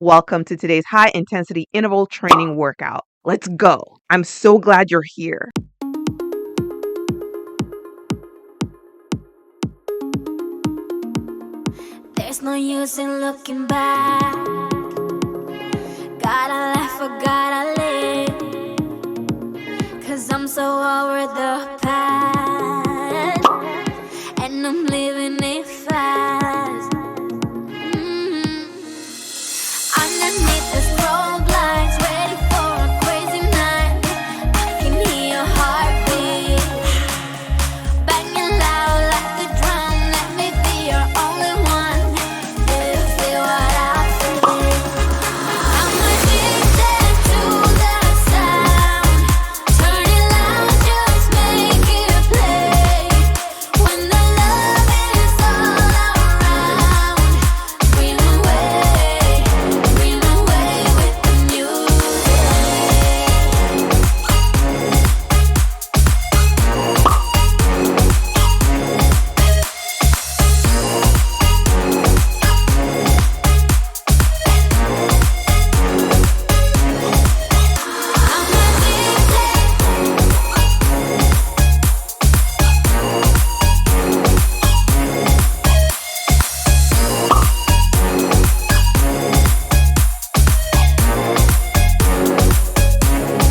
Welcome to today's high intensity interval training workout. Let's go. I'm so glad you're here. There's no use in looking back. Gotta laugh or gotta live. 'Cause I'm so over the past, and I'm living it fast. Underneath the strobe lights, ready for a crazy night. I can hear your heartbeat banging loud like a drum. Let me be your only one. Do you feel what I feel? I'm addicted to the sound. Turn it loud, just make it play. When the love is all around, dream away with the music.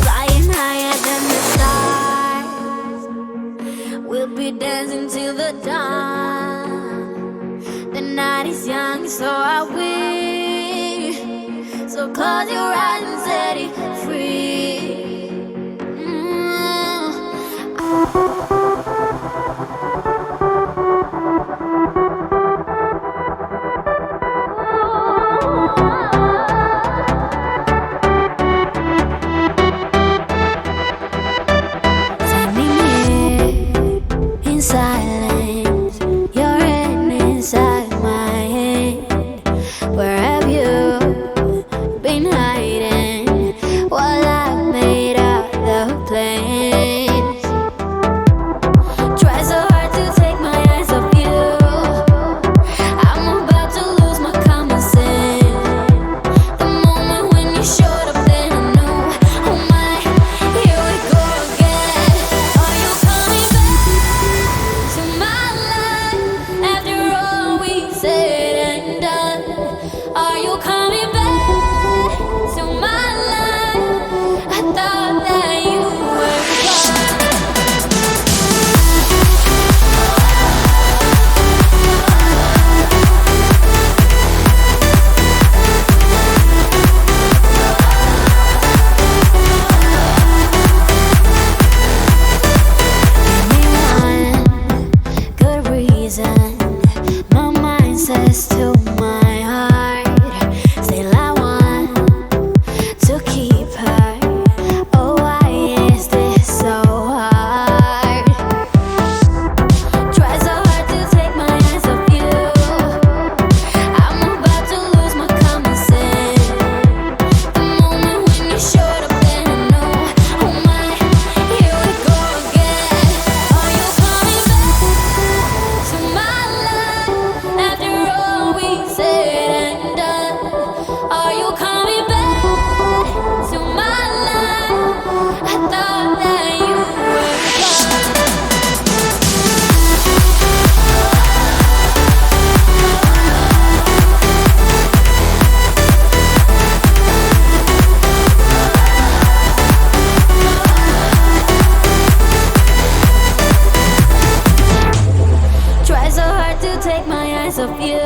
Flying higher than the stars, we'll be dancing till the dawn. The night is young, so are we. So close your eyes and set it free. Standing here in silence, your hand inside my hand. Where have you been hiding while I made out the plans? Try so hard to take my eyes off you. I'm about to lose my common sense. The moment when you showed up, then I knew, oh my, here we go again. Are you coming back to my life after all we said and done? Are you coming back to my life? I thought that you were gone. Good reason, my mind says to my heart, still I want to keep her. Oh, why is this so hard? Try so hard to take my eyes off you. I'm about to lose my common sense. The moment when you showed up, then I knew, oh my, here we go again. Are you coming back to my life after all we said and done? Are you coming back to my life? I thought that you were gone. Try so hard to take my eyes off you.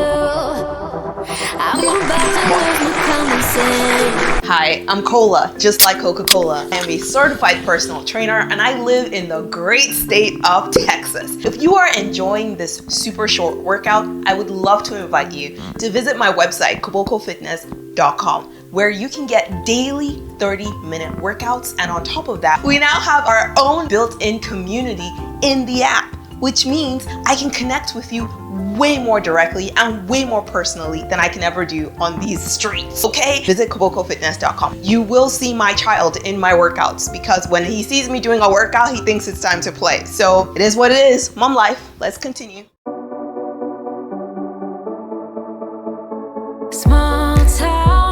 I'm about to lose my common sense. Hi, I'm Cola, just like Coca-Cola. I am a certified personal trainer and I live in the great state of Texas. If you are enjoying this super short workout, I would love to invite you to visit my website, kobokofitness.com, where you can get daily 30-minute workouts. And on top of that, we now have our own built-in community in the app, which means I can connect with you way more directly and way more personally than I can ever do on these streets. Okay? Visit kobokofitness.com. You will see my child in my workouts because when he sees me doing a workout, he thinks it's time to play. So it is what it is. Mom life. Let's continue. Small town.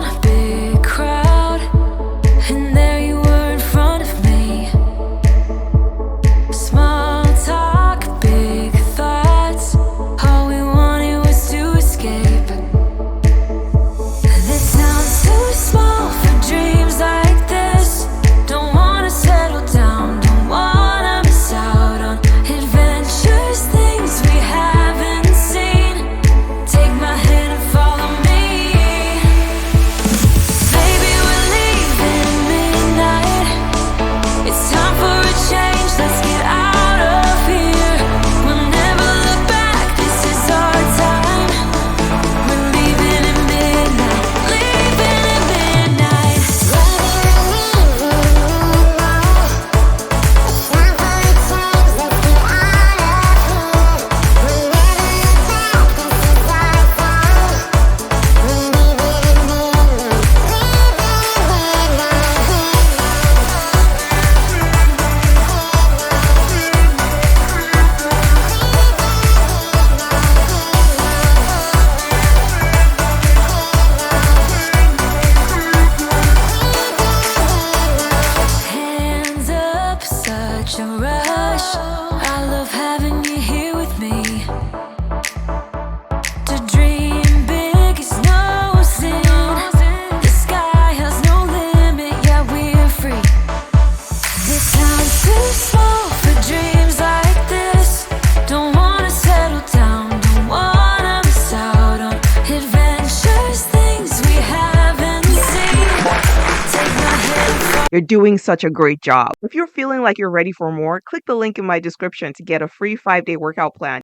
You're doing such a great job. If you're feeling like you're ready for more, click the link in my description to get a free 5-day workout plan.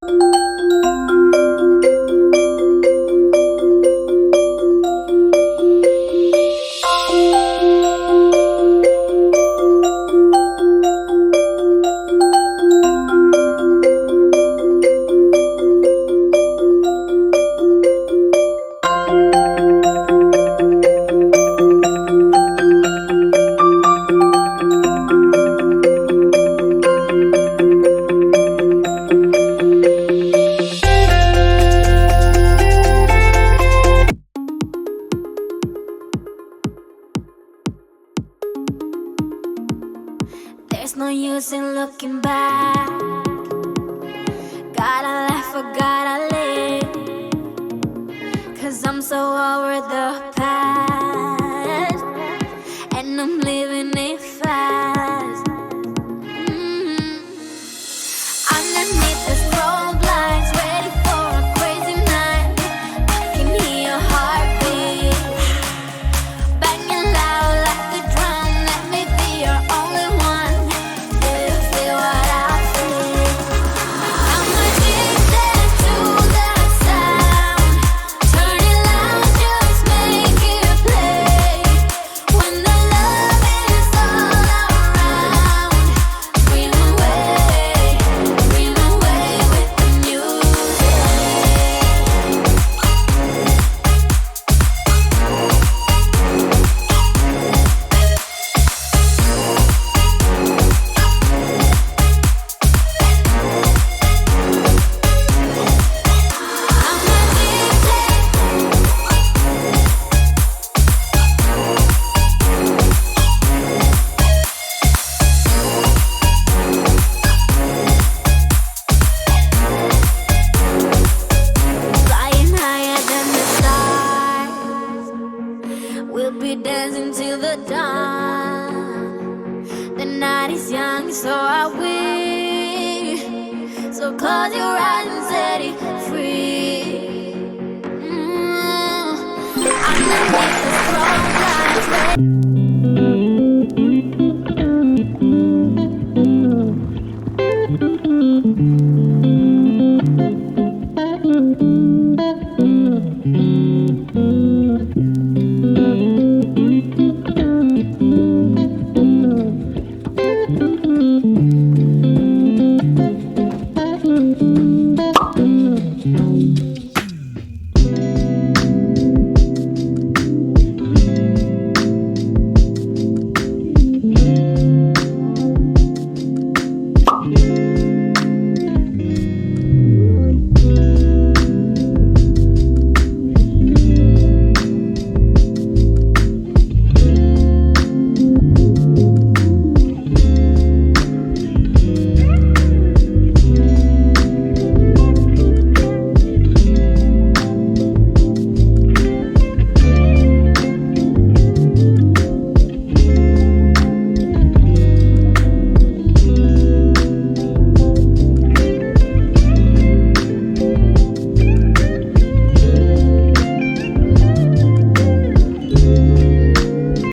There's no use in looking back. Gotta laugh or gotta live, 'cause I'm so over the past, and I'm living it fast. Underneath the strobe lights, ready for a crazy night. I can hear your heartbeat banging loud like the drum. Let me be your only one. Do you feel what I feel? I'm addicted to that sound. Turn it loud, just make it play. When the love is all around, dream away with the music. Flying higher than the stars, we'll be dancing till the dawn. The night is young, so are we. So close your eyes and set it free. Underneath the strong lights.